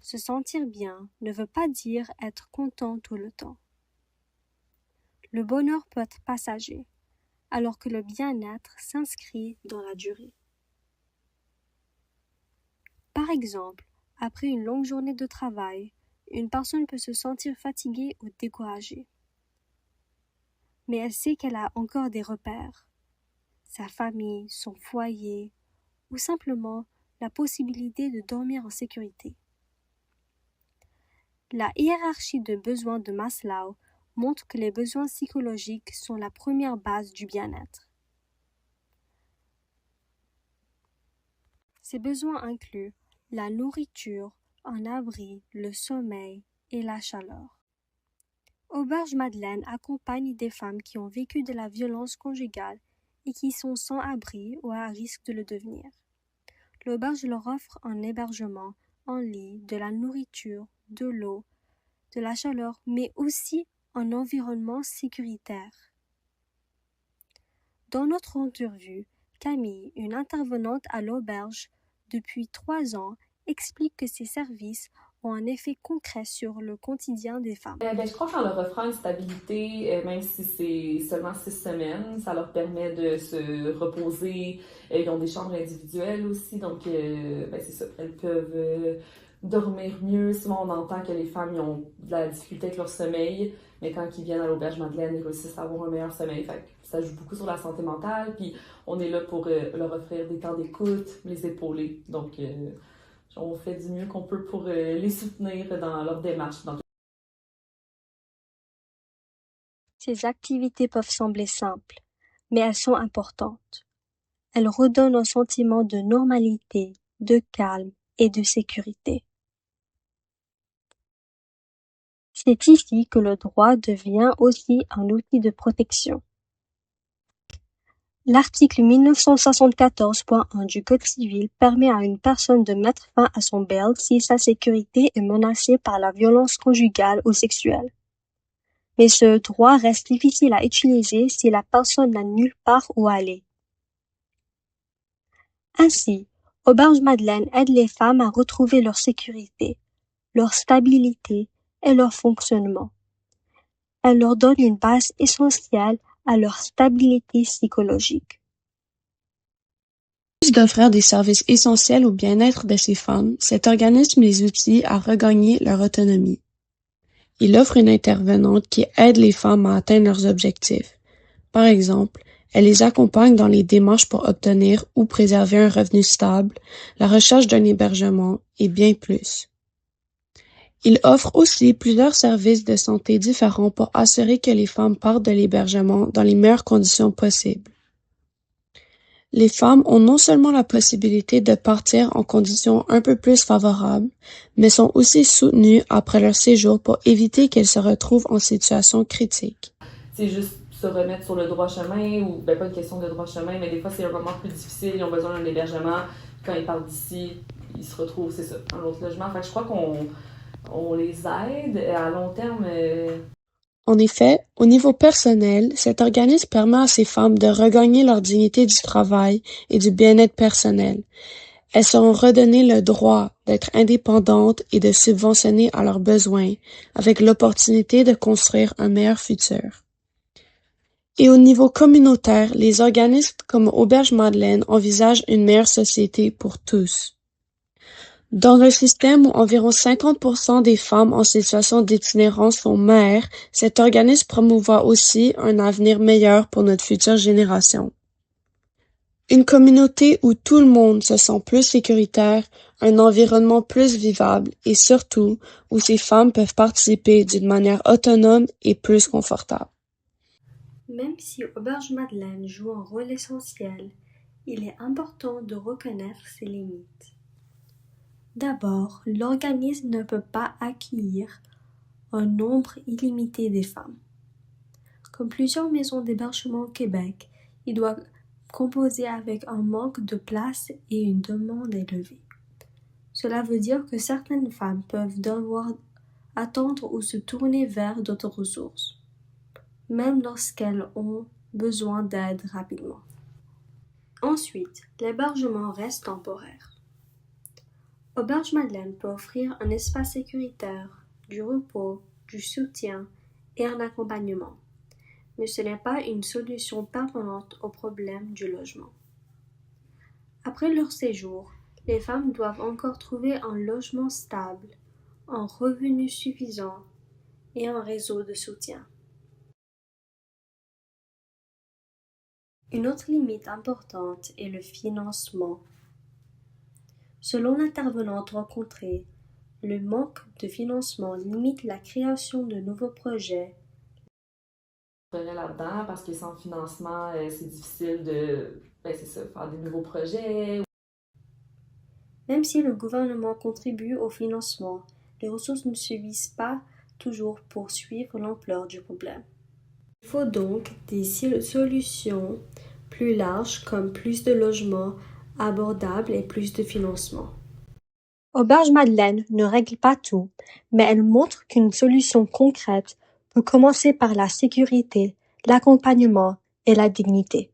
Se sentir bien ne veut pas dire être content tout le temps. Le bonheur peut être passager, alors que le bien-être s'inscrit dans la durée. Par exemple, après une longue journée de travail, une personne peut se sentir fatiguée ou découragée. Mais elle sait qu'elle a encore des repères, sa famille, son foyer, ou simplement la possibilité de dormir en sécurité. La hiérarchie de besoins de Maslow montre que les besoins psychologiques sont la première base du bien-être. Ces besoins incluent la nourriture, un abri, le sommeil et la chaleur. Auberge Madeleine accompagne des femmes qui ont vécu de la violence conjugale et qui sont sans abri ou à risque de le devenir. L'auberge leur offre un hébergement, un lit, de la nourriture, de l'eau, de la chaleur, mais aussi un environnement sécuritaire. Dans notre interview, Camille, une intervenante à l'auberge depuis 3 ans, explique que ces services ont un effet concret sur le quotidien des femmes. Je crois qu'en leur offrant une stabilité, même si c'est seulement 6 semaines, ça leur permet de se reposer. Ils ont des chambres individuelles aussi, donc c'est ça. Elles peuvent dormir mieux. Souvent, on entend que les femmes ils ont de la difficulté avec leur sommeil, mais quand ils viennent à l'auberge Madeleine, ils réussissent à avoir un meilleur sommeil. Fait que ça joue beaucoup sur la santé mentale, puis on est là pour leur offrir des temps d'écoute, les épauler. Donc, on fait du mieux qu'on peut pour les soutenir dans leur démarche. Ces activités peuvent sembler simples, mais elles sont importantes. Elles redonnent un sentiment de normalité, de calme et de sécurité. C'est ici que le droit devient aussi un outil de protection. L'article 1974.1 du Code civil permet à une personne de mettre fin à son bail si sa sécurité est menacée par la violence conjugale ou sexuelle. Mais ce droit reste difficile à utiliser si la personne n'a nulle part où aller. Ainsi, Auberge Madeleine aide les femmes à retrouver leur sécurité, leur stabilité et leur fonctionnement. Elle leur donne une base essentielle à leur stabilité psychologique. En plus d'offrir des services essentiels au bien-être de ces femmes, cet organisme les outille à regagner leur autonomie. Il offre une intervenante qui aide les femmes à atteindre leurs objectifs. Par exemple, elle les accompagne dans les démarches pour obtenir ou préserver un revenu stable, la recherche d'un hébergement et bien plus. Il offre aussi plusieurs services de santé différents pour assurer que les femmes partent de l'hébergement dans les meilleures conditions possibles. Les femmes ont non seulement la possibilité de partir en conditions un peu plus favorables, mais sont aussi soutenues après leur séjour pour éviter qu'elles se retrouvent en situation critique. C'est juste se remettre sur le droit chemin, ou pas une question de droit chemin, mais des fois c'est un moment plus difficile, ils ont besoin d'un hébergement, quand ils partent d'ici, ils se retrouvent, c'est ça, un autre logement. Fait que je crois qu'on les aide à long terme. En effet, au niveau personnel, cet organisme permet à ces femmes de regagner leur dignité du travail et du bien-être personnel. Elles seront redonnées le droit d'être indépendantes et de subventionner à leurs besoins, avec l'opportunité de construire un meilleur futur. Et au niveau communautaire, les organismes comme Auberge Madeleine envisagent une meilleure société pour tous. Dans un système où environ 50% des femmes en situation d'itinérance sont mères, cet organisme promouvoit aussi un avenir meilleur pour notre future génération. Une communauté où tout le monde se sent plus sécuritaire, un environnement plus vivable et surtout où ces femmes peuvent participer d'une manière autonome et plus confortable. Même si Auberge Madeleine joue un rôle essentiel, il est important de reconnaître ses limites. D'abord, l'organisme ne peut pas accueillir un nombre illimité de femmes. Comme plusieurs maisons d'hébergement au Québec, il doit composer avec un manque de place et une demande élevée. Cela veut dire que certaines femmes peuvent devoir attendre ou se tourner vers d'autres ressources, même lorsqu'elles ont besoin d'aide rapidement. Ensuite, l'hébergement reste temporaire. Auberge Madeleine peut offrir un espace sécuritaire, du repos, du soutien et un accompagnement, mais ce n'est pas une solution permanente au problème du logement. Après leur séjour, les femmes doivent encore trouver un logement stable, un revenu suffisant et un réseau de soutien. Une autre limite importante est le financement. Selon l'intervenante rencontrée, le manque de financement limite la création de nouveaux projets. Là-dedans parce que sans financement, c'est difficile de faire des nouveaux projets. Même si le gouvernement contribue au financement, les ressources ne suffisent pas toujours pour suivre l'ampleur du problème. Il faut donc des solutions plus larges comme plus de logements abordables et plus de financement. Auberge Madeleine ne règle pas tout, mais elle montre qu'une solution concrète peut commencer par la sécurité, l'accompagnement et la dignité.